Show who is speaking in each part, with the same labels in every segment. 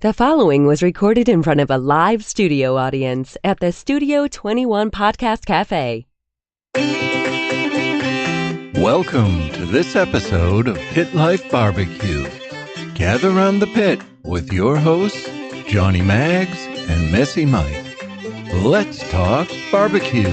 Speaker 1: The following was recorded in front of a live studio audience at the Studio 21 Podcast Café.
Speaker 2: Welcome to this episode of Pit Life BBQ. Gather around the pit with your hosts, Johnnie Mags and Messy Mike. Let's talk barbecue.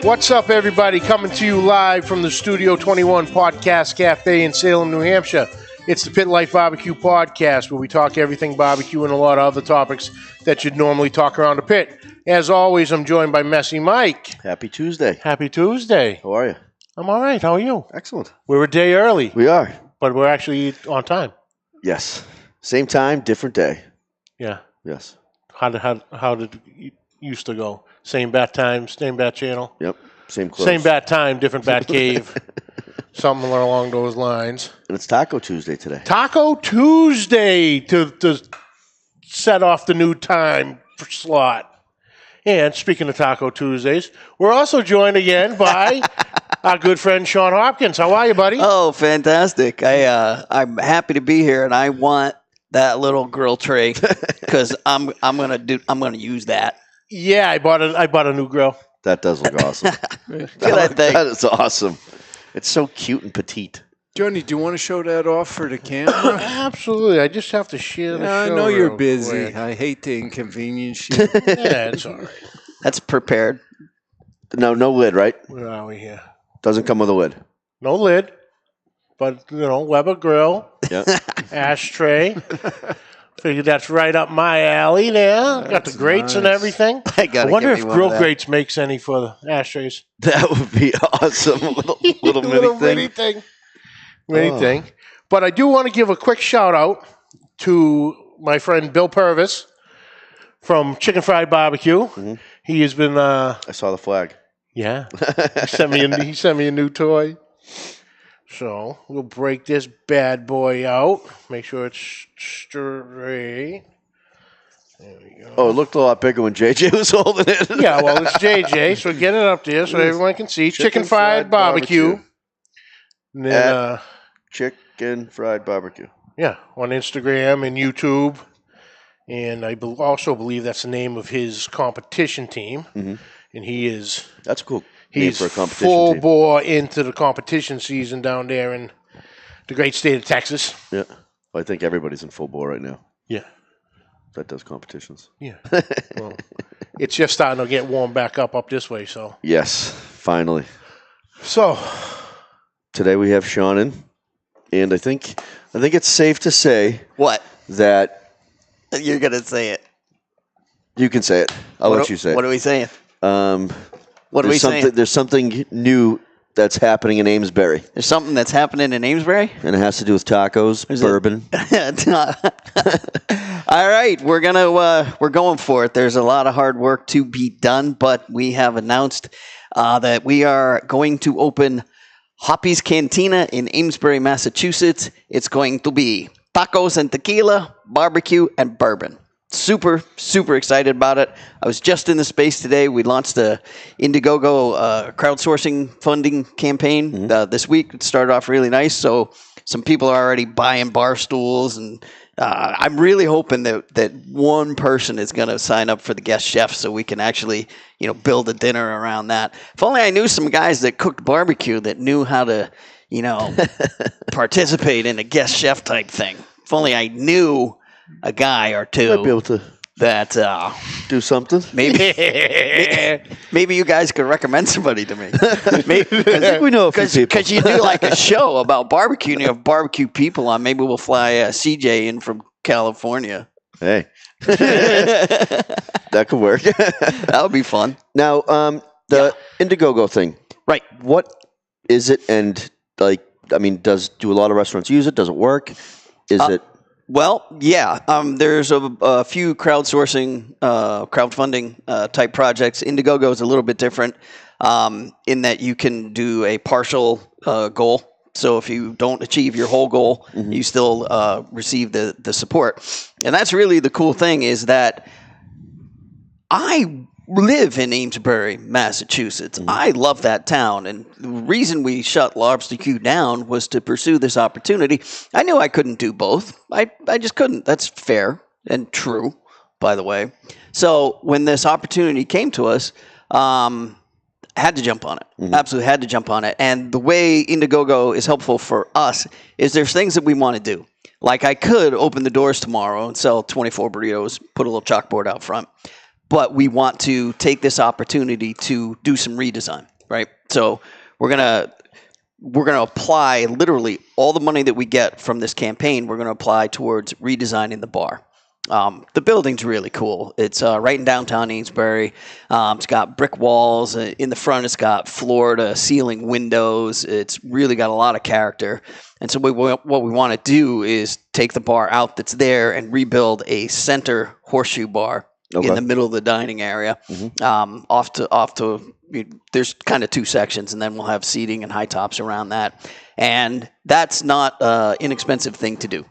Speaker 3: What's up, everybody? Coming to you live from the Studio 21 Podcast Café in Salem, New Hampshire. It's the Pit Life BBQ podcast, where we talk everything barbecue and a lot of other topics that you'd normally talk around a pit. As always, I'm joined by Messy Mike.
Speaker 4: Happy Tuesday.
Speaker 3: Happy Tuesday.
Speaker 4: How are you?
Speaker 3: I'm all right. How are you?
Speaker 4: Excellent.
Speaker 3: We're a day early.
Speaker 4: We are.
Speaker 3: But we're actually on time.
Speaker 4: Yes. Same time, different day.
Speaker 3: Yeah.
Speaker 4: Yes.
Speaker 3: How did it used to go? Same bat time, same bat channel?
Speaker 4: Yep. Same clothes.
Speaker 3: Same bat time, different bat cave. Something along those lines.
Speaker 4: And it's Taco Tuesday today.
Speaker 3: Taco Tuesday to set off the new time slot. And speaking of Taco Tuesdays, we're also joined again by our good friend Sean Hopkins. How are you, buddy?
Speaker 5: Oh, fantastic! I'm happy to be here, and I want that little grill tray because I'm gonna use that.
Speaker 3: Yeah, I bought a new grill.
Speaker 4: That does look awesome.
Speaker 5: Look at that thing.
Speaker 4: That is awesome. It's so cute and petite.
Speaker 6: Johnny, do you want to show that off for the camera?
Speaker 3: Absolutely. I just have to share the
Speaker 6: I
Speaker 3: show
Speaker 6: know you're
Speaker 3: real
Speaker 6: busy.
Speaker 3: quick.
Speaker 6: I hate to inconvenience you.
Speaker 3: Yeah, it's all right.
Speaker 5: That's prepared.
Speaker 4: No lid, right?
Speaker 3: Where are we here?
Speaker 4: Doesn't come with a lid.
Speaker 3: No lid, but, Weber grill,
Speaker 4: Yeah.
Speaker 3: ashtray. Figured that's right up my alley there. Got the grates and
Speaker 6: nice.
Speaker 3: everything.
Speaker 5: I
Speaker 3: wonder if grill grates makes any for the ashtrays.
Speaker 4: That would be awesome. Little mini thing.
Speaker 3: Mini thing. But I do want to give a quick shout out to my friend Bill Purvis from Chicken Fried BBQ.
Speaker 4: Mm-hmm.
Speaker 3: He has been
Speaker 4: I saw the flag.
Speaker 3: yeah. He sent me a new toy. So we'll break this bad boy out. Make sure it's straight. There we go.
Speaker 4: Oh, it looked a lot bigger when JJ was holding it.
Speaker 3: Yeah, well, it's JJ, so get it up there so everyone can see. Chicken Fried BBQ. And then,
Speaker 4: Chicken Fried BBQ.
Speaker 3: yeah, on Instagram and YouTube. And I also believe that's the name of his competition team.
Speaker 4: Mm-hmm.
Speaker 3: And he is...
Speaker 4: That's cool.
Speaker 3: He's
Speaker 4: for a competition
Speaker 3: full
Speaker 4: team.
Speaker 3: bore into the competition season down there in the great state of Texas.
Speaker 4: Yeah. Well, I think everybody's in full bore right now.
Speaker 3: Yeah.
Speaker 4: That does competitions.
Speaker 3: Yeah. Well, it's just starting to get warmed back up this way, so.
Speaker 4: Yes, finally.
Speaker 3: So.
Speaker 4: Today we have Sean in, and I think it's safe to say
Speaker 5: What?
Speaker 4: that
Speaker 5: You're gonna say it.
Speaker 4: you can say it. I'll let you say it.
Speaker 5: What are we saying? What are we saying?
Speaker 4: There's something new that's happening in Amesbury,
Speaker 5: There's something that's happening in Amesbury.
Speaker 4: and it has to do with tacos, bourbon.
Speaker 5: All right, we're going for it. There's a lot of hard work to be done, but we have announced that we are going to open Hoppy's Cantina in Amesbury, Massachusetts. It's going to be tacos and tequila, barbecue, and bourbon. Super, super excited about it. I was just in the space today. We launched the Indiegogo crowdsourcing funding campaign this week. It started off really nice, so some people are already buying bar stools, and I'm really hoping that one person is going to sign up for the guest chef so we can actually, build a dinner around that. If only I knew some guys that cooked barbecue that knew how to, participate in a guest chef type thing. If only I knew a guy or two
Speaker 4: Might be able to
Speaker 5: that
Speaker 4: do something.
Speaker 5: maybe you guys could recommend somebody to me.
Speaker 4: I think we know a few people.
Speaker 5: Because you do like a show about barbecue and you have barbecue people on. Maybe we'll fly CJ in from California.
Speaker 4: Hey, that could work.
Speaker 5: That would be fun.
Speaker 4: Now, the Indiegogo thing.
Speaker 5: Right.
Speaker 4: What is it? And do a lot of restaurants use it? Does it work? Is it?
Speaker 5: Well, yeah. There's a few crowdsourcing, crowdfunding type projects. Indiegogo is a little bit different in that you can do a partial goal. So if you don't achieve your whole goal, you still receive the support. And that's really the cool thing is that I live in Amesbury, Massachusetts. I love that town, and the reason we shut Lobster Q down was to pursue this opportunity. I knew I couldn't do both. I just couldn't. That's fair and true, by the way. So when this opportunity came to us, had to jump on it. Absolutely had to jump on it. And the way Indiegogo is helpful for us is there's things that we want to do. Like I could open the doors tomorrow and sell 24 burritos, put a little chalkboard out front. But we want to take this opportunity to do some redesign, right? So we're gonna apply literally all the money that we get from this campaign. We're gonna apply towards redesigning the bar. The building's really cool. It's right in downtown Amesbury. It's got brick walls in the front. It's got floor-to-ceiling windows. It's really got a lot of character. And so what we want to do is take the bar out that's there and rebuild a center horseshoe bar in the middle of the dining area. Off to there's kind of two sections, and then we'll have seating and high tops around that. And that's not an inexpensive thing to do.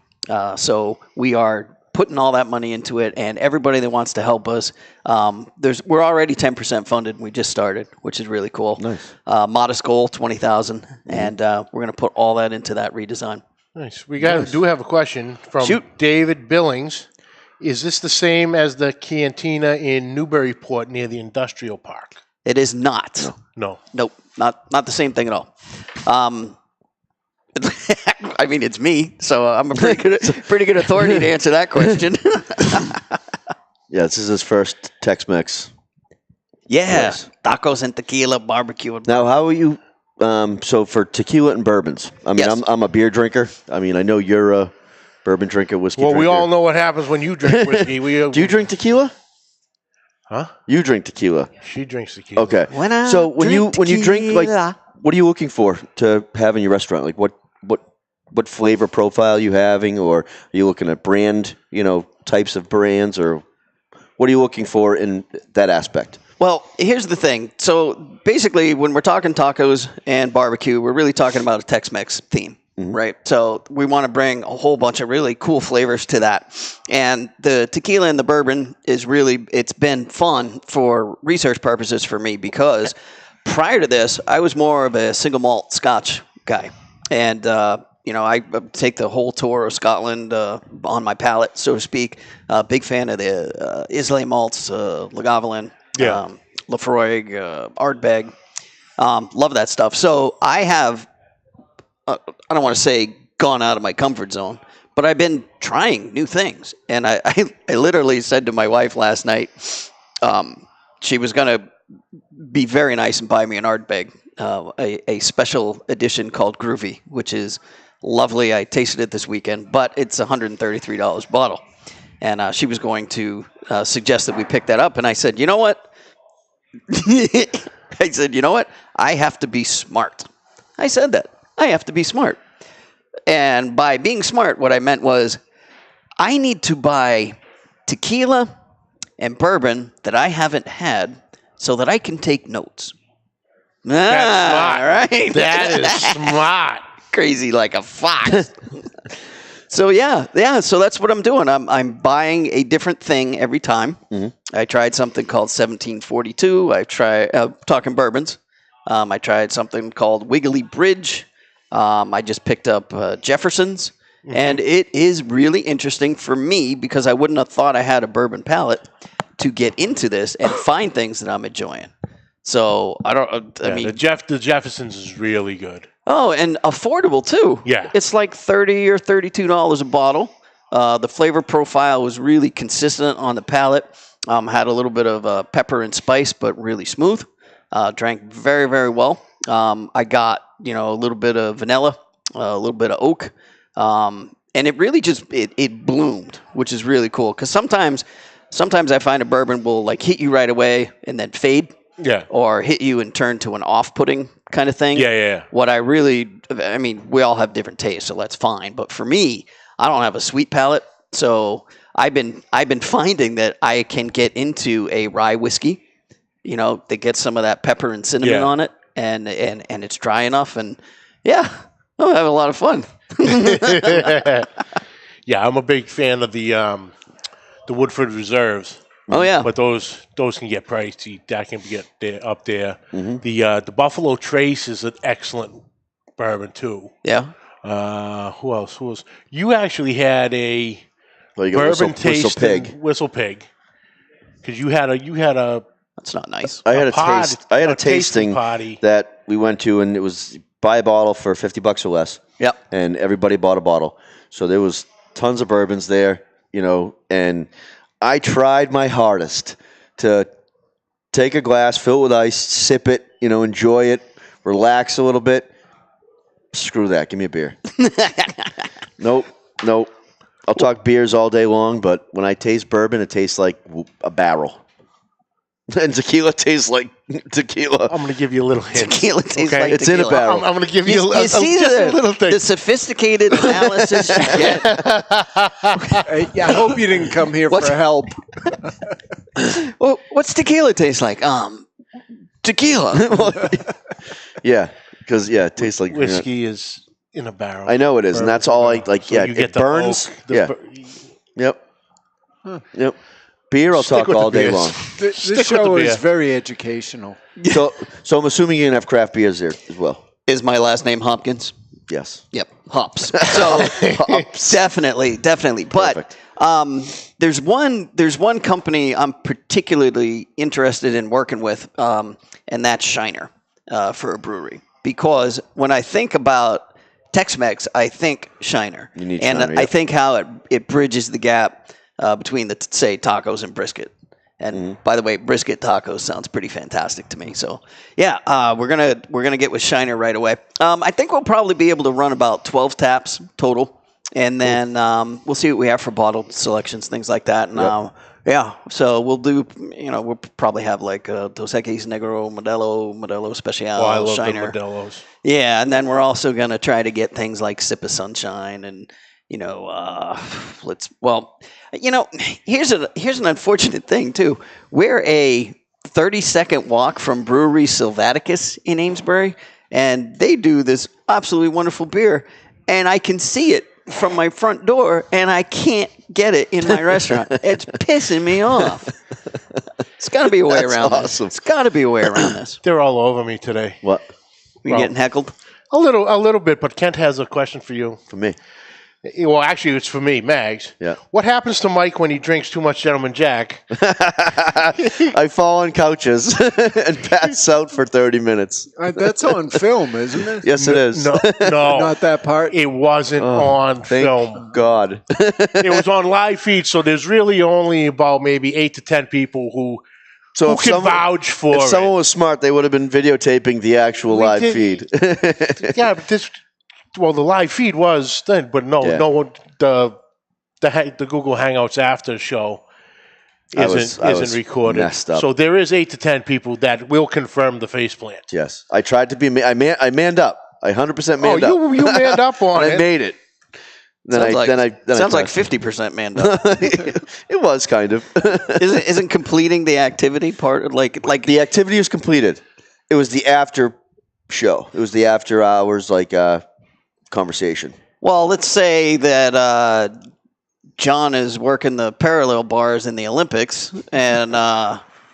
Speaker 5: So we are putting all that money into it, and everybody that wants to help us, we're already 10% funded. We just started, which is really cool. Nice. Modest goal, $20,000, and we're going to put all that into that redesign.
Speaker 3: Nice. We do have a question from David Billings. Is this the same as the Cantina in Newburyport near the industrial park?
Speaker 5: It is not.
Speaker 3: No.
Speaker 5: Nope. Not the same thing at all. I mean, it's me, so I'm a pretty good authority to answer that question.
Speaker 4: Yeah, this is his first Tex-Mex.
Speaker 5: Yeah, yes. Tacos and tequila, barbecue.
Speaker 4: Now, how are you? So for tequila and bourbons, I mean, I'm a beer drinker. I mean, I know you're a bourbon drinker, whiskey drinker.
Speaker 3: We all know what happens when you drink whiskey.
Speaker 4: Do you drink tequila?
Speaker 3: Huh?
Speaker 4: You drink tequila.
Speaker 3: She drinks tequila.
Speaker 4: Okay. So when you drink, like, what are you looking for to have in your restaurant? Like, what flavor profile you having, or are you looking at brand, types of brands, or what are you looking for in that aspect?
Speaker 5: Well, here's the thing. So basically, when we're talking tacos and barbecue, we're really talking about a Tex-Mex theme, right? So we want to bring a whole bunch of really cool flavors to that. And the tequila and the bourbon it's been fun for research purposes for me, because prior to this, I was more of a single malt Scotch guy. And, I take the whole tour of Scotland on my palate, so to speak. Big fan of the Islay malts, Lagavulin, Laphroaig, Ardbeg. Love that stuff. So I have, I don't want to say gone out of my comfort zone, but I've been trying new things. And I literally said to my wife last night, she was going to be very nice and buy me an Ardbeg, a special edition called Groovy, which is lovely. I tasted it this weekend, but it's $133 bottle. And she was going to suggest that we pick that up. And I said, you know what? I have to be smart. I said that. I have to be smart. And by being smart, what I meant was I need to buy tequila and bourbon that I haven't had so that I can take notes.
Speaker 3: That's smart.
Speaker 5: Right?
Speaker 3: That is smart.
Speaker 5: Crazy like a fox. So so that's what I'm doing. I'm buying a different thing every time. I tried something called 1742. I tried talking bourbons. I tried something called Wiggly Bridge. I just picked up Jefferson's, and it is really interesting for me because I wouldn't have thought I had a bourbon palate to get into this and find things that I'm enjoying. So I mean,
Speaker 3: the Jefferson's is really good.
Speaker 5: Oh, and affordable too.
Speaker 3: Yeah,
Speaker 5: it's like $30 or $32 a bottle. The flavor profile was really consistent on the palate. Had a little bit of pepper and spice, but really smooth. Drank very, very well. I got a little bit of vanilla, a little bit of oak, and it really just it bloomed, which is really cool. Because sometimes I find a bourbon will like hit you right away and then fade.
Speaker 3: Yeah.
Speaker 5: Or hit you and turn to an off-putting kind of thing.
Speaker 3: Yeah.
Speaker 5: What I mean, we all have different tastes, so that's fine. But for me, I don't have a sweet palate, so I've been finding that I can get into a rye whiskey, that gets some of that pepper and cinnamon on it, and it's dry enough, and I'm having a lot of fun.
Speaker 3: Yeah, I'm a big fan of the Woodford Reserves.
Speaker 5: Oh yeah.
Speaker 3: But those can get pricey. That can get up there. The Buffalo Trace is an excellent bourbon too.
Speaker 5: Yeah.
Speaker 3: Who else? You actually had a bourbon tasting Whistle Pig. Because you had a.
Speaker 5: That's not nice.
Speaker 4: I had a tasting
Speaker 3: party
Speaker 4: that we went to, and it was buy a bottle for $50 or less.
Speaker 5: Yep.
Speaker 4: And everybody bought a bottle. So there was tons of bourbons there, and I tried my hardest to take a glass, fill it with ice, sip it, enjoy it, relax a little bit. Screw that. Give me a beer. Nope. I'll talk beers all day long, but when I taste bourbon, it tastes like a barrel. And tequila tastes like tequila.
Speaker 3: I'm going to give you a little hint.
Speaker 5: Tequila tastes like
Speaker 4: it's
Speaker 5: tequila.
Speaker 4: in a barrel.
Speaker 3: I'm going to give you
Speaker 5: You see
Speaker 3: just a little thing.
Speaker 5: the sophisticated analysis you get.
Speaker 6: Yeah, I hope you didn't come here for help.
Speaker 5: Well, what's tequila taste like? Tequila.
Speaker 4: Yeah, because it tastes like
Speaker 3: Whiskey is in a barrel.
Speaker 4: I know it is, and that's all I like.
Speaker 3: So
Speaker 4: Yeah,
Speaker 3: you get
Speaker 4: it
Speaker 3: the
Speaker 4: burns.
Speaker 3: oak,
Speaker 4: Yep. Beer, I'll
Speaker 3: Stick
Speaker 4: talk
Speaker 3: with the
Speaker 4: all day
Speaker 3: beers.
Speaker 4: long.
Speaker 6: This
Speaker 3: Stick
Speaker 6: show
Speaker 3: with the
Speaker 6: is
Speaker 3: beer.
Speaker 6: very educational.
Speaker 4: So I'm assuming you're gonna have craft beers there as well.
Speaker 5: Is my last name Hopkins?
Speaker 4: Yes.
Speaker 5: Yep, hops. So definitely. But there's one company I'm particularly interested in working with, and that's Shiner for a brewery. Because when I think about Tex-Mex, I think Shiner.
Speaker 4: You need
Speaker 5: and
Speaker 4: Shiner,
Speaker 5: I
Speaker 4: yep.
Speaker 5: think how it bridges the gap between say tacos and brisket. And by the way, brisket tacos sounds pretty fantastic to me. So yeah, we're gonna get with Shiner right away. I think we'll probably be able to run about 12 taps total, and then we'll see what we have for bottled selections, things like that. And so we'll do. We'll probably have like Dos Equis Negro, Modelo Special,
Speaker 3: I love
Speaker 5: Shiner.
Speaker 3: the Modelos.
Speaker 5: Yeah, and then we're also gonna try to get things like Sip of Sunshine and. Here's an unfortunate thing too. We're a 30-second walk from Brewery Sylvaticus in Amesbury, and they do this absolutely wonderful beer, and I can see it from my front door, and I can't get it in my restaurant. It's pissing me off. It's got to be a way around
Speaker 4: awesome.
Speaker 5: this. It's got to be a way around this.
Speaker 3: They're all over me today.
Speaker 4: What?
Speaker 5: You getting heckled?
Speaker 3: A little bit, but Kent has a question for you.
Speaker 4: For me?
Speaker 3: Well, actually, it's for me, Mags.
Speaker 4: Yeah.
Speaker 3: What happens to Mike when he drinks too much Gentleman Jack?
Speaker 4: I fall on couches and pass out for 30 minutes.
Speaker 6: That's on film, isn't it?
Speaker 4: Yes, it is.
Speaker 3: No,
Speaker 6: Not that part.
Speaker 3: it wasn't on
Speaker 4: Thank
Speaker 3: film.
Speaker 4: God.
Speaker 3: It was on live feed, so there's really only about maybe 8 to 10 people who
Speaker 4: So
Speaker 3: can vouch for
Speaker 4: if
Speaker 3: it.
Speaker 4: someone was smart, they would have been videotaping the actual live feed.
Speaker 3: Yeah, but the live feed was then, but no one, the Google Hangouts after show isn't recorded.
Speaker 4: Messed up.
Speaker 3: So there is 8 to 10 people that will confirm the faceplant.
Speaker 4: Yes, I tried to be. I manned up. I 100% manned up.
Speaker 3: You manned up on
Speaker 4: and
Speaker 3: it.
Speaker 4: I made it.
Speaker 5: Sounds like
Speaker 4: I
Speaker 5: 50% manned up.
Speaker 4: It was kind of.
Speaker 5: Isn't completing the activity part of like
Speaker 4: The activity was completed. It was the after show. It was the after hours conversation.
Speaker 5: Well, let's say that John is working the parallel bars in the Olympics, and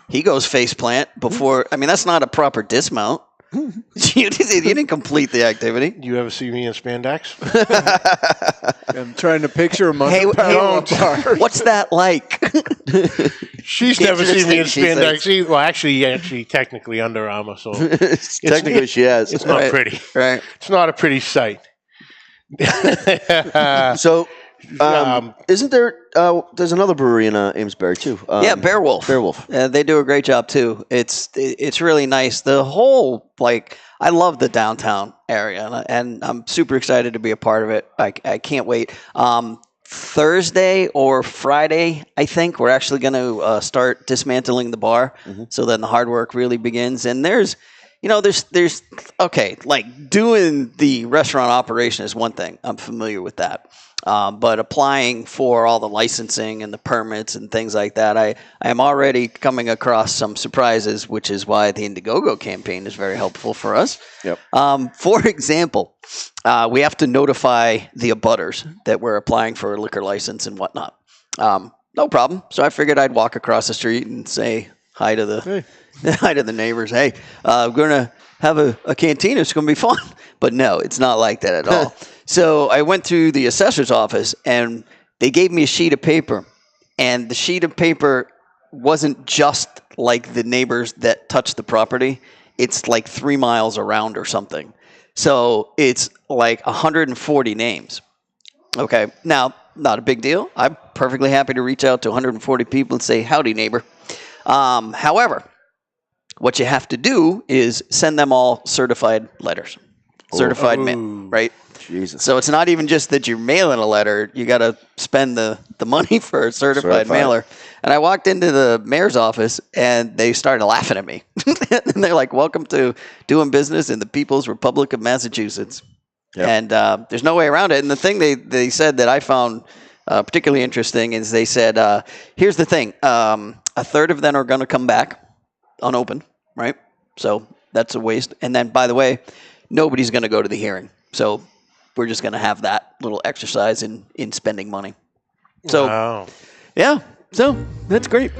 Speaker 5: he goes faceplant before. I mean, that's not a proper dismount. You didn't complete the activity.
Speaker 3: Do you ever see me in spandex?
Speaker 6: I'm trying to picture him on
Speaker 5: Hey,
Speaker 6: the parallel bar.
Speaker 5: what's that like?
Speaker 3: She's
Speaker 5: Can't
Speaker 3: never
Speaker 5: you just
Speaker 3: seen me in
Speaker 5: think she
Speaker 3: spandex.
Speaker 5: says-
Speaker 3: Well, actually, technically Under Armour, so
Speaker 4: Technically, she has.
Speaker 3: it's not
Speaker 5: Right.
Speaker 3: pretty.
Speaker 5: Right.
Speaker 3: It's not a pretty sight.
Speaker 4: So, isn't there? There's another brewery in Amesbury too.
Speaker 5: Yeah, Beowulf.
Speaker 4: Beowulf.
Speaker 5: They do a great job too. It's really nice. The whole I love the downtown area, and I'm super excited to be a part of it. I can't wait. Thursday or Friday, I think we're actually going to start dismantling the bar. So then the hard work really begins. And there's doing the restaurant operation is one thing. I'm familiar with that. But applying for all the licensing and the permits and things like that, I am already coming across some surprises, which is why the Indiegogo campaign is very helpful for us.
Speaker 4: Yep.
Speaker 5: For example, we have to notify the abutters that we're applying for a liquor license and whatnot. no problem. So I figured I'd walk across the street and say hi to the neighbors. Hey, we're going to have a cantina. It's going to be fun. But no, it's not like that at all. So I went to the assessor's office, and they gave me a sheet of paper. And the sheet of paper wasn't just like the neighbors that touched the property. It's like 3 miles around or something. So it's like 140 names. Okay. Now, not a big deal. I'm perfectly happy to reach out to 140 people and say, howdy, neighbor. However, what you have to do is send them all certified letters. Certified mail, right?
Speaker 4: Jesus.
Speaker 5: So it's not even just that you're mailing a letter. You got to spend the money for a certified mailer. And I walked into the mayor's office, and they started laughing at me. And they're like, welcome to doing business in the People's Republic of Massachusetts. Yep. And there's no way around it. And the thing they said that I found particularly interesting is they said, here's the thing. A third of them are going to come back unopened, right? So that's a waste. And then, by the way, nobody's going to go to the hearing. So we're just going to have that little exercise in spending money. So,
Speaker 3: wow.
Speaker 5: Yeah. So that's great.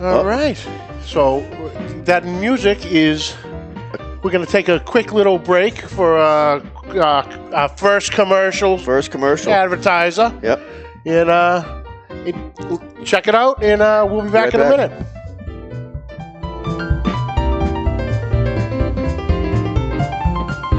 Speaker 3: All right. So that music is... We're going to take a quick little break for our first commercial.
Speaker 4: First commercial.
Speaker 3: Advertiser.
Speaker 4: Yep.
Speaker 3: And check it out, and we'll be back in a minute.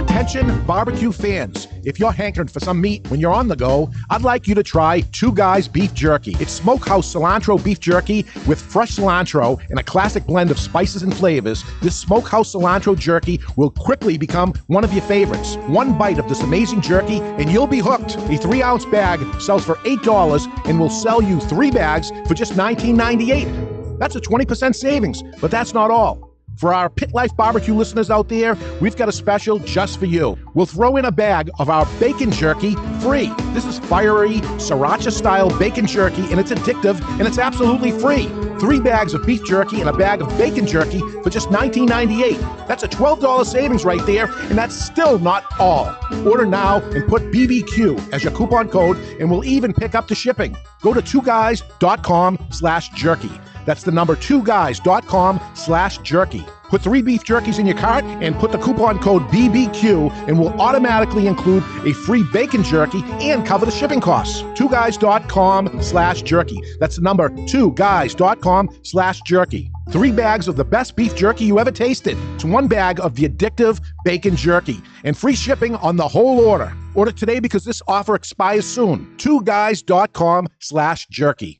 Speaker 7: Attention barbecue fans, if you're hankering for some meat when you're on the go, I'd like you to try Two Guys Beef Jerky. It's smokehouse cilantro beef jerky with fresh cilantro and a classic blend of spices and flavors. This smokehouse cilantro jerky will quickly become one of your favorites. One bite of this amazing jerky and you'll be hooked. A 3-ounce bag sells for $8 and will sell you 3 bags for just $19.98. That's a 20% savings, but that's not all. For our Pit Life BBQ listeners out there, we've got a special just for you. We'll throw in a bag of our bacon jerky free. This is fiery, sriracha-style bacon jerky, and it's addictive, and it's absolutely free. 3 bags of beef jerky and a bag of bacon jerky for just $19.98. That's a $12 savings right there, and that's still not all. Order now and put BBQ as your coupon code, and we'll even pick up the shipping. Go to twoguys.com/jerky. That's the number 2guys.com/jerky. Put 3 beef jerkies in your cart and put the coupon code BBQ, and we'll automatically include a free bacon jerky and cover the shipping costs. 2guys.com/jerky. That's the number 2guys.com/jerky. 3 bags of the best beef jerky you ever tasted. It's 1 bag of the addictive bacon jerky and free shipping on the whole order. Order today because this offer expires soon. 2guys.com/jerky.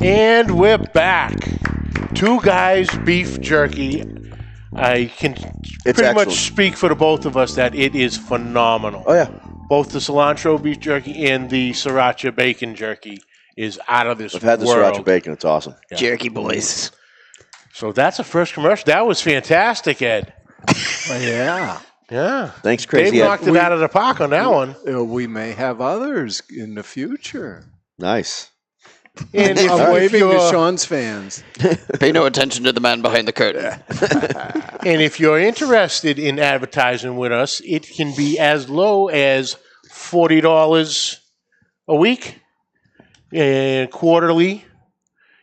Speaker 3: And we're back. 2 Guys Beef Jerky. I can pretty much speak for the both of us that it is phenomenal.
Speaker 4: Oh, yeah.
Speaker 3: Both the cilantro beef jerky and the sriracha bacon jerky is out of this world.
Speaker 4: I've had the sriracha bacon. It's awesome.
Speaker 5: Yeah. Jerky boys.
Speaker 3: So that's the first commercial. That was fantastic, Ed.
Speaker 6: Yeah.
Speaker 3: Yeah.
Speaker 4: Thanks, Crazy
Speaker 3: Dave
Speaker 4: Ed.
Speaker 3: knocked it out of the park on that one.
Speaker 6: We may have others in the future.
Speaker 4: Nice.
Speaker 3: And
Speaker 6: I'm waving to Sean's fans.
Speaker 5: Pay no attention to the man behind the curtain.
Speaker 3: And if you're interested in advertising with us, it can be as low as $40 a week and quarterly.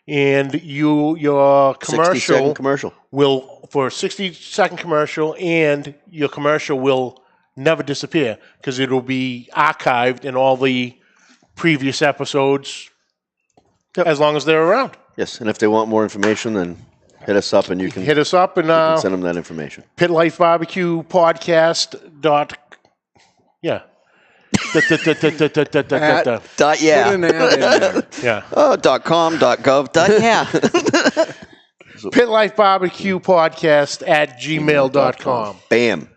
Speaker 3: And your commercial
Speaker 4: 60-second commercial
Speaker 3: will, for a 60-second commercial, and your commercial will never disappear because it will be archived in all the previous episodes. Yep. As long as they're around.
Speaker 4: Yes, and if they want more information, then hit us up, and you can
Speaker 3: hit us up and
Speaker 4: send them that information.
Speaker 3: Pit Life BBQ Podcast yeah.
Speaker 5: Yeah.
Speaker 6: Put an ad in there.
Speaker 3: Yeah.
Speaker 5: .com.gov. Yeah.
Speaker 3: Pit Life BBQ Podcast @gmail.com.
Speaker 4: Bam.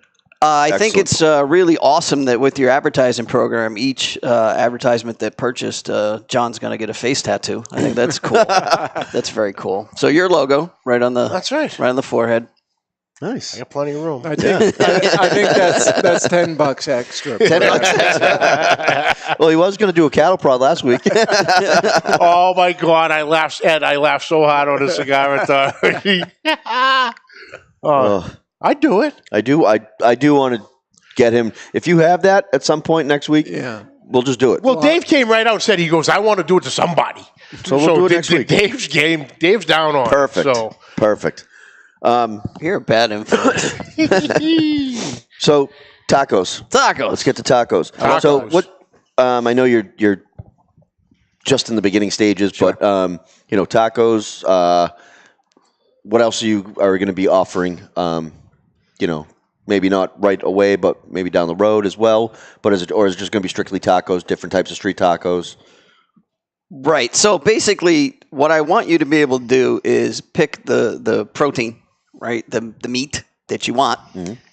Speaker 5: I think it's really awesome that with your advertising program, each advertisement that purchased, John's going to get a face tattoo. I think that's cool. That's very cool. So your logo right on the right on the forehead.
Speaker 4: Nice.
Speaker 3: I got plenty of room.
Speaker 6: I think that's $10 extra.
Speaker 5: $10 extra.
Speaker 4: Well, he was going to do a cattle prod last week.
Speaker 3: Oh my God! I laughed so hard on the cigar authority. I'd do it.
Speaker 4: I do want to get him. If you have that at some point next week, we'll just do it.
Speaker 3: Well, Dave came right out and said, he goes, I want to do it to somebody.
Speaker 4: So we'll do it next week.
Speaker 3: Dave's down on
Speaker 4: Perfect.
Speaker 3: it. So.
Speaker 4: Perfect.
Speaker 5: You're a bad influence.
Speaker 4: So tacos.
Speaker 5: Tacos.
Speaker 4: Let's get to tacos. So what? I know you're just in the beginning stages, but tacos. What else are you going to be offering? Maybe not right away, but maybe down the road as well. But is it just going to be strictly tacos? Different types of street tacos.
Speaker 5: Right. So basically, what I want you to be able to do is pick the protein, right? The meat that you want,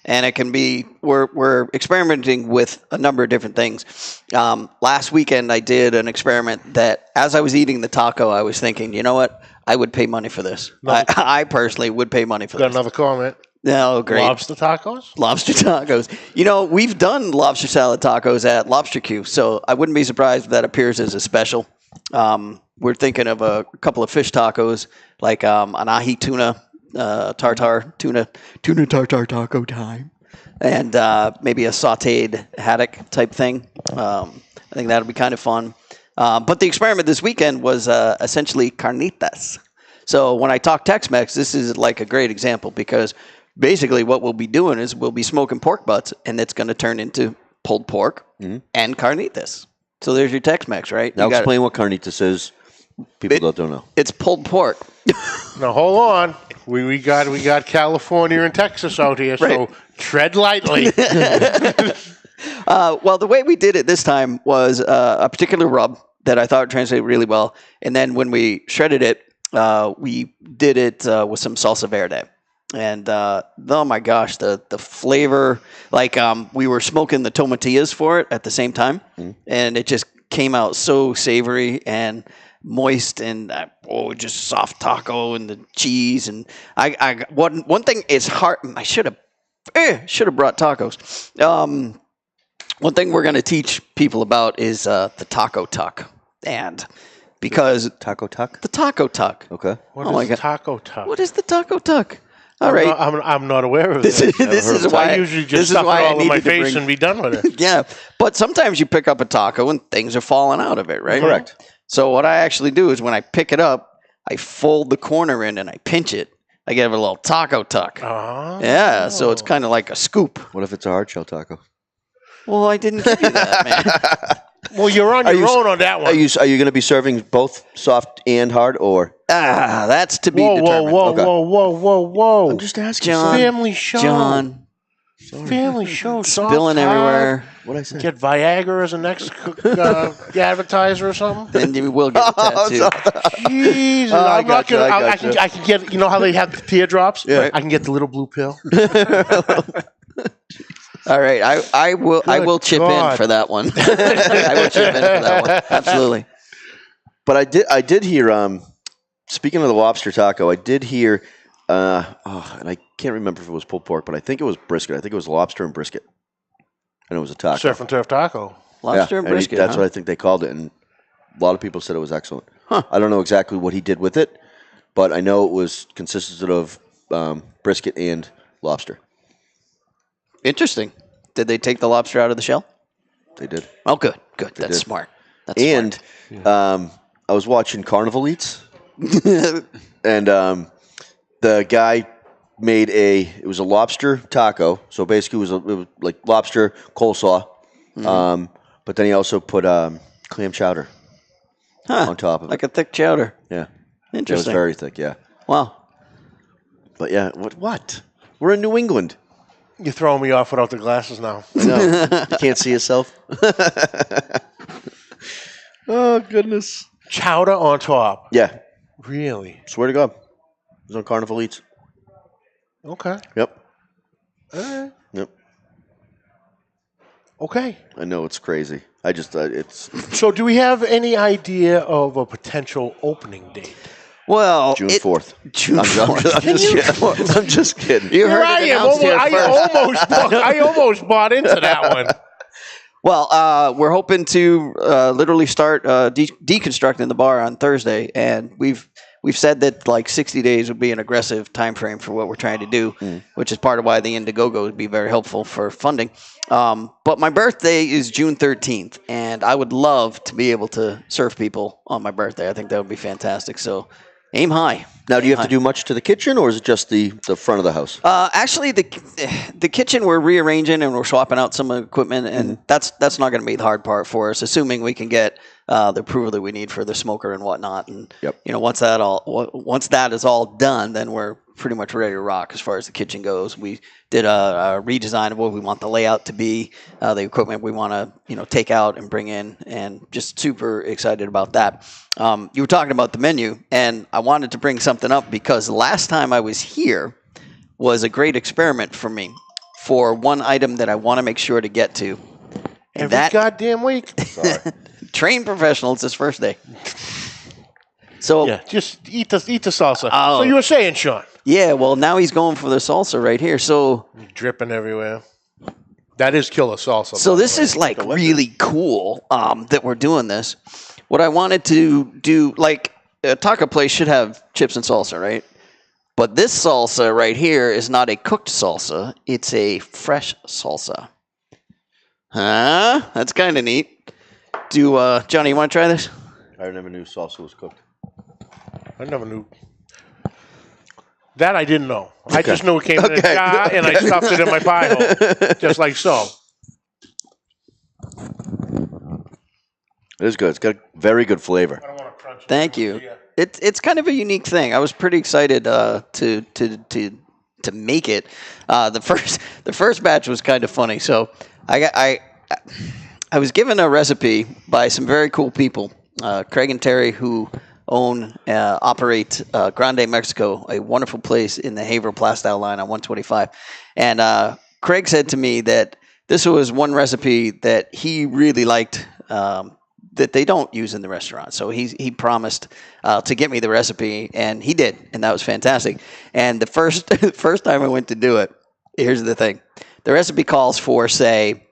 Speaker 5: and it can be. We're experimenting with a number of different things. Last weekend, I did an experiment that, as I was eating the taco, I was thinking, you know what? I would pay money for this. I personally would pay money for this.
Speaker 3: Got another comment.
Speaker 5: No, great.
Speaker 3: Lobster tacos?
Speaker 5: Lobster tacos. We've done lobster salad tacos at Lobster Q, so I wouldn't be surprised if that appears as a special. We're thinking of a couple of fish tacos, like an ahi tuna tartar, tuna tartar taco time, and maybe a sautéed haddock type thing. I think that would be kind of fun. But the experiment this weekend was essentially carnitas. So when I talk Tex-Mex, this is like a great example because basically what we'll be doing is we'll be smoking pork butts, and it's going to turn into pulled pork and carnitas. So there's your Tex-Mex, right?
Speaker 4: Now explain what carnitas is. People that don't know.
Speaker 5: It's pulled pork.
Speaker 3: Now hold on. We got California and Texas out here, so tread lightly.
Speaker 5: Well, the way we did it this time was a particular rub that I thought translated really well. And then when we shredded it, we did it with some salsa verde. And oh my gosh, the flavor, we were smoking the tomatillas for it at the same time. And it just came out so savory and moist and just soft taco and the cheese. And one thing is hard. I should have brought tacos. One thing we're going to teach people about is the taco tuck. And because
Speaker 4: taco tuck?
Speaker 5: The taco tuck.
Speaker 4: Okay.
Speaker 3: What is taco tuck?
Speaker 5: What is the taco tuck? All right.
Speaker 3: I'm not aware of this.
Speaker 5: This is why
Speaker 3: I usually just stuff it all in my face and be done with it.
Speaker 5: Yeah. But sometimes you pick up a taco and things are falling out of it, right?
Speaker 4: Correct.
Speaker 5: So what I actually do is when I pick it up, I fold the corner in and I pinch it. I give it a little taco tuck.
Speaker 3: Oh.
Speaker 5: Yeah. So it's kind of like a scoop.
Speaker 4: What if it's a hard shell taco?
Speaker 5: Well, I didn't give you that, man.
Speaker 3: Well, you're on your own on that one.
Speaker 4: Are you going to be serving both soft and hard, or?
Speaker 5: That's to be determined.
Speaker 3: Whoa.
Speaker 4: I'm just asking.
Speaker 5: John,
Speaker 3: family show.
Speaker 5: John.
Speaker 4: Sorry.
Speaker 3: Family show.
Speaker 5: Spilling everywhere.
Speaker 4: What'd I say?
Speaker 3: Get Viagra as a next advertiser or something?
Speaker 5: Then you will get a tattoo.
Speaker 3: Jesus.
Speaker 4: I
Speaker 3: can get, you know how they have the teardrops?
Speaker 4: Yeah.
Speaker 3: I can get the little blue pill.
Speaker 5: All right, I will chip in for that one. I will chip in for that one. Absolutely.
Speaker 4: But I did hear. Speaking of the lobster taco, I did hear. And I can't remember if it was pulled pork, but I think it was brisket. I think it was lobster and brisket. And it was a taco.
Speaker 3: Surf and turf taco.
Speaker 5: Lobster and brisket.
Speaker 4: That's what I think they called it, and a lot of people said it was excellent. I don't know exactly what he did with it, but I know it consisted of brisket and lobster.
Speaker 5: Interesting. Did they take the lobster out of the shell?
Speaker 4: They did.
Speaker 5: Oh, good. That's smart. That's smart.
Speaker 4: I was watching Carnival Eats, and the guy made it was a lobster taco. So basically, it was like lobster coleslaw, but then he also put clam chowder on top of it,
Speaker 5: like a thick chowder.
Speaker 4: Yeah,
Speaker 5: Interesting.
Speaker 4: It was very thick. Yeah.
Speaker 5: Wow.
Speaker 4: But yeah, what? We're in New England.
Speaker 3: You're throwing me off without the glasses now.
Speaker 4: I know. You can't see yourself. Oh, goodness.
Speaker 3: Chowder on top.
Speaker 4: Yeah.
Speaker 3: Really?
Speaker 4: Swear to God. It was on Carnival Eats.
Speaker 3: Okay.
Speaker 4: Yep.
Speaker 3: All right.
Speaker 4: Yep.
Speaker 3: Okay.
Speaker 4: I know, it's crazy. I just, it's...
Speaker 3: So do we have any idea of a potential opening date?
Speaker 5: Well,
Speaker 4: June 4th.
Speaker 5: June 4th.
Speaker 4: I'm just kidding.
Speaker 5: You
Speaker 3: Here
Speaker 5: heard
Speaker 3: I
Speaker 5: it
Speaker 3: am.
Speaker 5: announced here first.
Speaker 3: I almost bought into that one.
Speaker 5: Well, we're hoping to literally start deconstructing the bar on Thursday, and we've we've said that like 60 days would be an aggressive time frame for what we're trying to do, which is part of why the Indiegogo would be very helpful for funding. But my birthday is June 13th, and I would love to be able to serve people on my birthday. I think that would be fantastic. So aim high.
Speaker 4: Now, do you have to do much to the kitchen, or is it just the front of the house?
Speaker 5: Actually, the kitchen we're rearranging and we're swapping out some equipment, and that's not going to be the hard part for us, assuming we can get the approval that we need for the smoker and whatnot. And once that is all done, then we're pretty much ready to rock as far as the kitchen goes. We did a redesign of what we want the layout to be, the equipment we want to take out and bring in, and just super excited about that. You were talking about the menu, and I wanted to bring something up because last time I was here was a great experiment for me for one item that I want to make sure to get to. And
Speaker 3: Every goddamn week. Sorry.
Speaker 5: Trained professional, it's his first day. So
Speaker 3: yeah, just eat the salsa.
Speaker 5: Oh.
Speaker 3: So you were saying, Sean?
Speaker 5: Yeah, well, now he's going for the salsa right here. So
Speaker 3: dripping everywhere. That is killer salsa.
Speaker 5: So this is like really cool that we're doing this. What I wanted to do, like a taco place should have chips and salsa, right? But this salsa right here is not a cooked salsa. It's a fresh salsa. Huh? That's kind of neat. Johnny, you want to try this?
Speaker 4: I never knew salsa was cooked.
Speaker 3: I never knew. That I didn't know. Okay. I just knew it came in a jar, and I stuffed it in my pie hole, just like so.
Speaker 4: It is good. It's got a very good flavor.
Speaker 3: I don't want to crunch it.
Speaker 5: Thank you. It's kind of a unique thing. I was pretty excited to make it. The first batch was kind of funny. So I was given a recipe by some very cool people, Craig and Terry, who operate Grande Mexico, a wonderful place in the Haverhill Plastow line on 125. And Craig said to me that this was one recipe that he really liked that they don't use in the restaurant. So he promised to get me the recipe, and he did, and that was fantastic. And the first time I went to do it, here's the thing. The recipe calls for, say,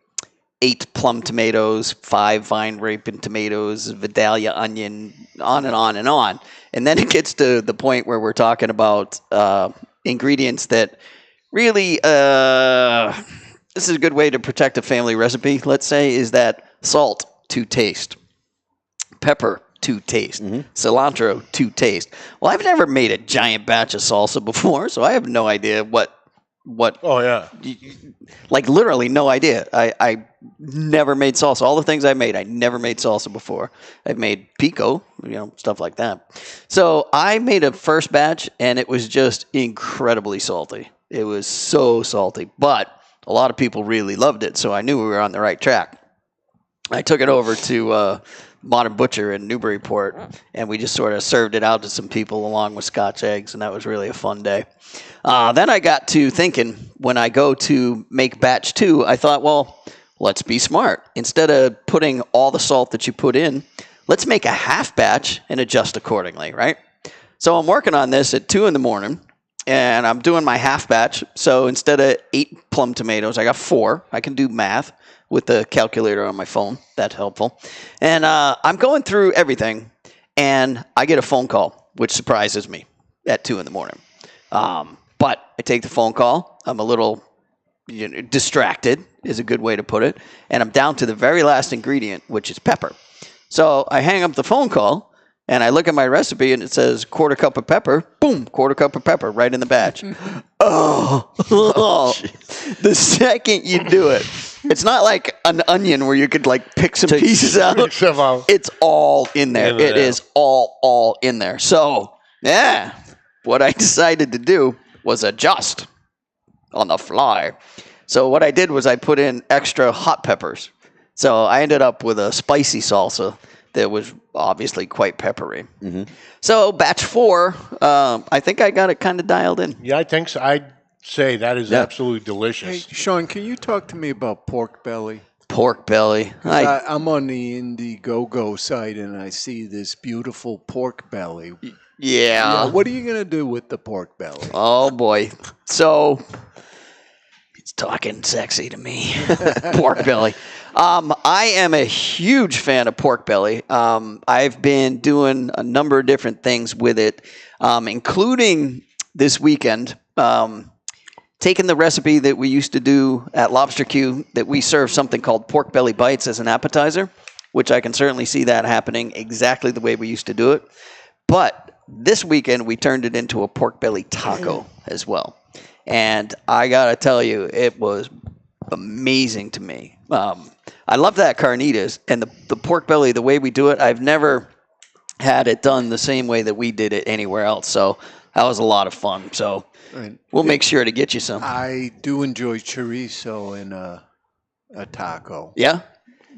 Speaker 5: 8 plum tomatoes, 5 vine ripened tomatoes, Vidalia onion, on and on and on. And then it gets to the point where we're talking about ingredients that really, this is a good way to protect a family recipe, let's say, is that salt to taste, pepper to taste, cilantro to taste. Well, I've never made a giant batch of salsa before, so I have no idea what.
Speaker 3: Oh yeah,
Speaker 5: like literally no idea. I never made salsa. All the things I made, I never made salsa before. I've made pico, stuff like that. So I made a first batch, and it was just incredibly salty. It was so salty, but a lot of people really loved it, so I knew we were on the right track. I took it over to Modern Butcher in Newburyport, and we just sort of served it out to some people along with Scotch eggs, and that was really a fun day. Then I got to thinking, when I go to make batch 2, I thought, well, let's be smart. Instead of putting all the salt that you put in, let's make a half batch and adjust accordingly, right? So I'm working on this at 2 in the morning, and I'm doing my half batch. So instead of 8 plum tomatoes, I got 4. I can do math with the calculator on my phone. That's helpful. And I'm going through everything, and I get a phone call, which surprises me at 2 in the morning. But I take the phone call. I'm a little distracted, is a good way to put it. And I'm down to the very last ingredient, which is pepper. So I hang up the phone call, and I look at my recipe, and it says quarter cup of pepper. Boom, quarter cup of pepper right in the batch. The second you do it, it's not like an onion where you could like pick some pieces out. It's all in there. It is all in there. So, yeah, what I decided to do was adjust on the fly. So what I did was I put in extra hot peppers. So I ended up with a spicy salsa that was obviously quite peppery. So batch 4, I think I got it kind of dialed in.
Speaker 3: Yeah, I think so. I'd say that is absolutely delicious.
Speaker 6: Hey, Sean, can you talk to me about pork belly?
Speaker 5: Pork belly.
Speaker 6: I'm on the Indiegogo site, and I see this beautiful pork belly.
Speaker 5: Yeah.
Speaker 6: What are you going to do with the pork belly?
Speaker 5: Oh, boy. So, it's talking sexy to me. Pork belly. I am a huge fan of pork belly. I've been doing a number of different things with it, including this weekend, taking the recipe that we used to do at Lobster Q, that we serve something called pork belly bites as an appetizer, which I can certainly see that happening exactly the way we used to do it. But this weekend, we turned it into a pork belly taco as well. And I got to tell you, it was amazing to me. I love that carnitas and the pork belly, the way we do it. I've never had it done the same way that we did it anywhere else. So that was a lot of fun. So we'll make sure to get you some.
Speaker 6: I do enjoy chorizo in a taco.
Speaker 5: Yeah?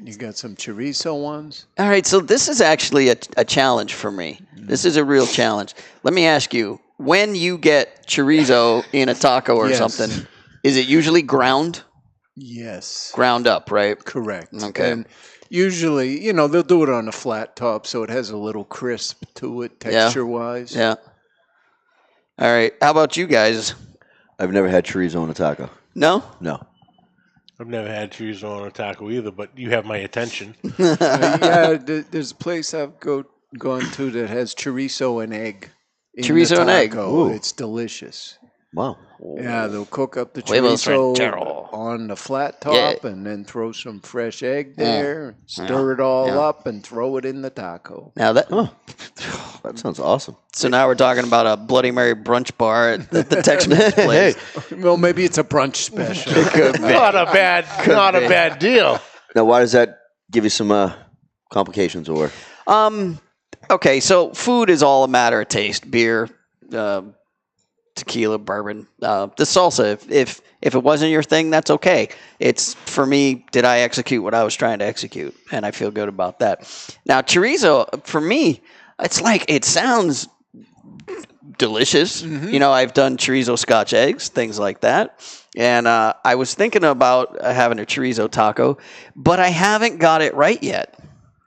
Speaker 6: You got some chorizo ones?
Speaker 5: All right, so this is actually a challenge for me. This is a real challenge. Let me ask you, when you get chorizo in a taco or something, is it usually ground?
Speaker 6: Yes.
Speaker 5: Ground up, right?
Speaker 6: Correct.
Speaker 5: Okay.
Speaker 6: And usually, they'll do it on a flat top, so it has a little crisp to it texture-wise.
Speaker 5: Yeah. All right. How about you guys?
Speaker 4: I've never had chorizo on a taco.
Speaker 5: No?
Speaker 4: No.
Speaker 3: I've never had chorizo on a taco either, but you have my attention.
Speaker 6: There's a place I've gone to that has chorizo and egg.
Speaker 5: Chorizo and egg?
Speaker 6: Ooh. It's delicious.
Speaker 4: Wow.
Speaker 6: Yeah, they'll cook up the chorizo on the flat top and then throw some fresh egg there, stir it all up, and throw it in the taco.
Speaker 5: Now that
Speaker 4: sounds awesome.
Speaker 5: So now we're talking about a Bloody Mary brunch bar at the Tex-Mex place.
Speaker 6: Well, maybe it's a brunch special.
Speaker 3: Not a bad deal.
Speaker 4: Now, why does that give you some complications or?
Speaker 5: Okay, so food is all a matter of taste. Beer, tequila, bourbon, the salsa. If it wasn't your thing, that's okay. It's for me. Did I execute what I was trying to execute? And I feel good about that. Now, chorizo for me, it's like it sounds delicious. Mm-hmm. I've done chorizo Scotch eggs, things like that. And I was thinking about having a chorizo taco, but I haven't got it right yet.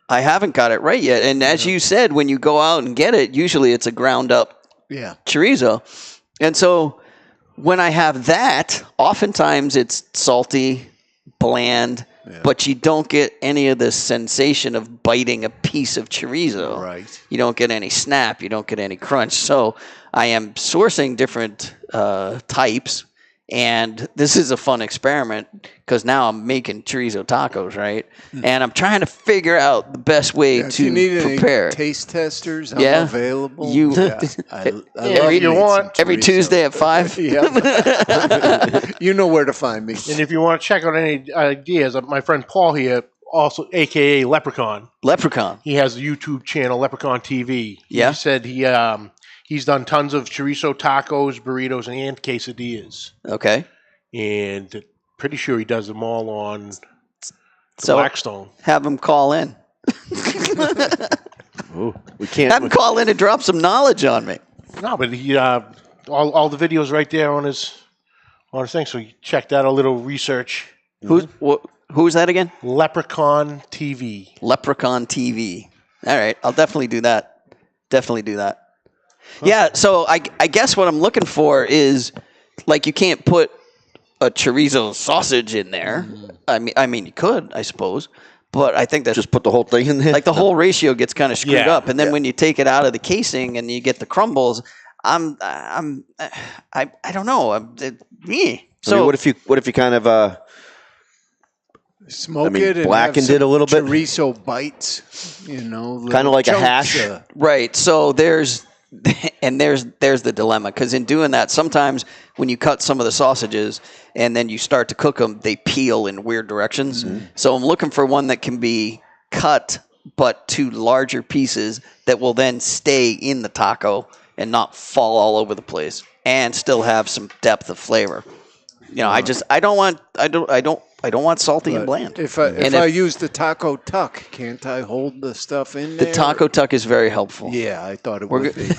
Speaker 5: And as you said, when you go out and get it, usually it's a ground up chorizo. And so when I have that, oftentimes it's salty, bland, but you don't get any of the sensation of biting a piece of chorizo.
Speaker 6: Right.
Speaker 5: You don't get any snap. You don't get any crunch. So I am sourcing different types. And this is a fun experiment because now I'm making chorizo tacos, right? And I'm trying to figure out the best way to
Speaker 6: if you need
Speaker 5: prepare.
Speaker 6: Any taste testers, I'm available.
Speaker 5: Every Tuesday at 5.
Speaker 6: You know where to find me.
Speaker 3: And if you want to check out any ideas, my friend Paul here, also a.k.a. Leprechaun. He has a YouTube channel, Leprechaun TV.
Speaker 5: Yeah.
Speaker 3: He said he's done tons of chorizo tacos, burritos, and quesadillas.
Speaker 5: Okay.
Speaker 3: And pretty sure he does them all on Blackstone.
Speaker 5: Have him call in.
Speaker 4: We can't.
Speaker 5: Have him call in and drop some knowledge on me.
Speaker 3: No, but he all the videos right there on his thing. So you check that a little research.
Speaker 5: Who's that again?
Speaker 3: Leprechaun TV.
Speaker 5: Leprechaun TV. All right, I'll definitely do that. Yeah, so I guess what I'm looking for is, like, you can't put a chorizo sausage in there. I mean, you could, I suppose, but I think that's
Speaker 4: just put the whole thing in there.
Speaker 5: Like the whole ratio gets kind of screwed up, and then when you take it out of the casing and you get the crumbles, I don't know.
Speaker 4: So what if you kind of
Speaker 6: smoke it and
Speaker 4: blackened it a little bit?
Speaker 6: Chorizo bites,
Speaker 4: kind of like a hash,
Speaker 5: right? So there's the dilemma, because in doing that, sometimes when you cut some of the sausages and then you start to cook them, they peel in weird directions. Mm-hmm. So I'm looking for one that can be cut but to larger pieces that will then stay in the taco and not fall all over the place and still have some depth of flavor. I don't want salty and bland.
Speaker 6: If I use the taco tuck, can't I hold the stuff in there?
Speaker 5: The taco tuck is very helpful.
Speaker 6: Yeah, I thought it would be.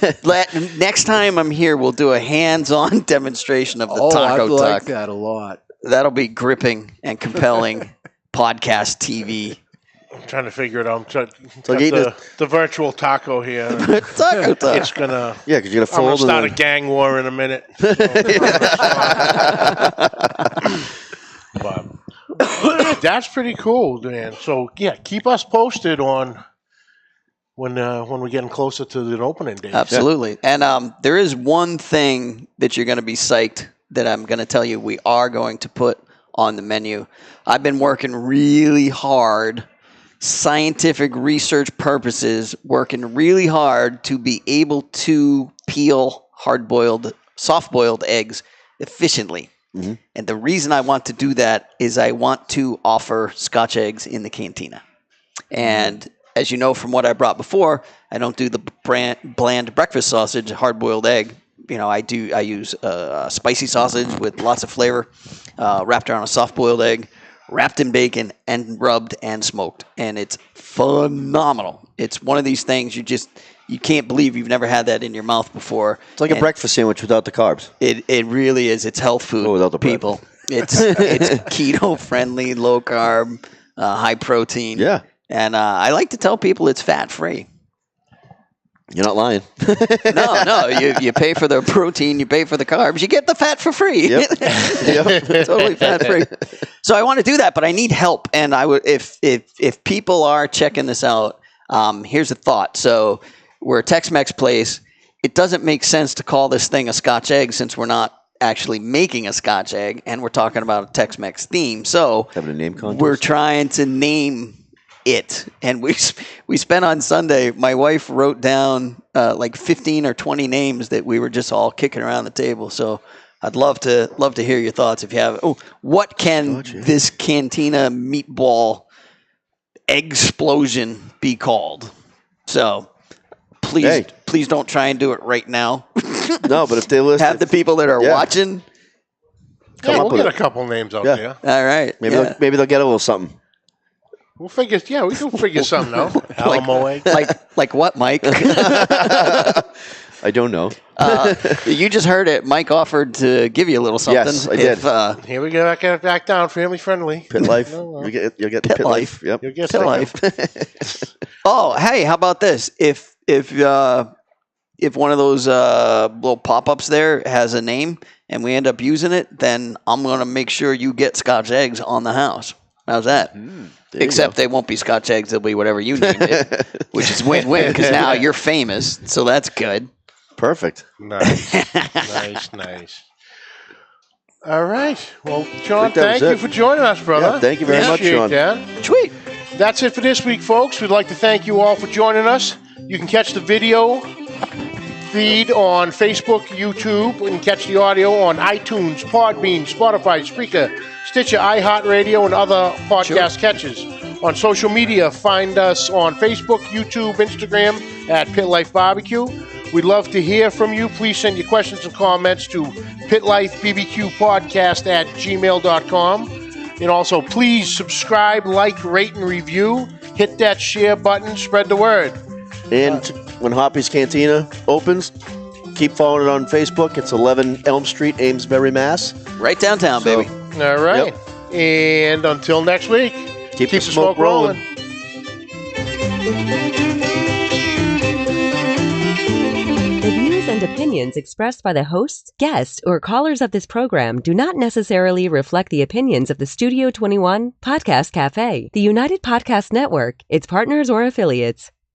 Speaker 5: Next time I'm here, we'll do a hands-on demonstration of the taco tuck.
Speaker 6: I like that a lot.
Speaker 5: That'll be gripping and compelling podcast TV.
Speaker 3: I'm trying to figure it out. I'm trying the virtual taco here.
Speaker 5: Taco tuck.
Speaker 3: It's gonna.
Speaker 4: Yeah, because you're gonna fold.
Speaker 3: I'm gonna start a gang war in a minute. That's pretty cool, Dan. So, yeah, keep us posted on when we're getting closer to the opening date.
Speaker 5: Absolutely. And there is one thing that you're going to be psyched that I'm going to tell you we are going to put on the menu. I've been working really hard, scientific research purposes, working really hard to be able to peel hard-boiled, soft-boiled eggs efficiently. Mm-hmm. And the reason I want to do that is I want to offer Scotch eggs in the Cantina. And as you know from what I brought before, I don't do the bland breakfast sausage, hard-boiled egg. I use spicy sausage with lots of flavor, wrapped around a soft-boiled egg, wrapped in bacon, and rubbed and smoked. And it's phenomenal. It's one of these things you can't believe you've never had that in your mouth before.
Speaker 4: It's like a breakfast sandwich without the carbs.
Speaker 5: It really is. It's health food,
Speaker 4: without the
Speaker 5: people. It's keto-friendly, low-carb, high protein.
Speaker 4: Yeah.
Speaker 5: And I like to tell people it's fat-free.
Speaker 4: You're not lying.
Speaker 5: No. You pay for the protein, you pay for the carbs, you get the fat for free.
Speaker 4: Yep.
Speaker 5: Totally fat-free. So I want to do that, but I need help. And I would, if people are checking this out, here's a thought. So we're a Tex-Mex place. It doesn't make sense to call this thing a Scotch egg since we're not actually making a Scotch egg, and we're talking about a Tex-Mex theme. So
Speaker 4: having a name contest?
Speaker 5: We're trying to name it, and we spent on Sunday. My wife wrote down like 15 or 20 names that we were just all kicking around the table. So I'd love to hear your thoughts if you have. Oh, what can this Cantina meatball explosion be called? So please don't try and do it right now.
Speaker 4: No, but if they listen,
Speaker 5: have the people that are watching.
Speaker 3: We'll get a couple names out there.
Speaker 5: All right.
Speaker 4: Maybe they'll get a little something.
Speaker 3: We'll figure. Yeah, we can figure something out. Alamo egg.
Speaker 5: Like what, Mike?
Speaker 4: I don't know.
Speaker 5: You just heard it. Mike offered to give you a little something.
Speaker 4: Yes, I did.
Speaker 3: Here we go. Back down. Family friendly.
Speaker 4: Pit Life. You'll get the Pit Life. Yep.
Speaker 3: You'll get
Speaker 5: Pit Life. Oh, hey, how about this? If one of those little pop-ups there has a name and we end up using it, then I'm going to make sure you get Scotch eggs on the house. How's that? Except they won't be Scotch eggs. They'll be whatever you named it, which is win-win because now you're famous. So that's good.
Speaker 4: Perfect.
Speaker 3: Nice. Nice. All right. Well, Sean, thank you for joining us, brother.
Speaker 4: Yeah, thank you very much, Sean.
Speaker 3: That.
Speaker 5: Sweet.
Speaker 3: That's it for this week, folks. We'd like to thank you all for joining us. You can catch the video feed on Facebook, YouTube, and catch the audio on iTunes, Podbean, Spotify, Spreaker, Stitcher, iHeartRadio, and other podcast catches. On social media, find us on Facebook, YouTube, Instagram at Pit Life BBQ. We'd love to hear from you. Please send your questions and comments to pitlifebbqpodcast@gmail.com. And also, please subscribe, like, rate, and review. Hit that share button. Spread the word.
Speaker 4: And when Hoppy's Cantina opens, keep following it on Facebook. It's 11 Elm Street, Amesbury, Mass.
Speaker 5: Right downtown, baby.
Speaker 3: All right. Yep. And until next week,
Speaker 4: keep the smoke rolling.
Speaker 1: The views and opinions expressed by the hosts, guests, or callers of this program do not necessarily reflect the opinions of the Studio 21 Podcast Café, the United Podcast Network, its partners, or affiliates.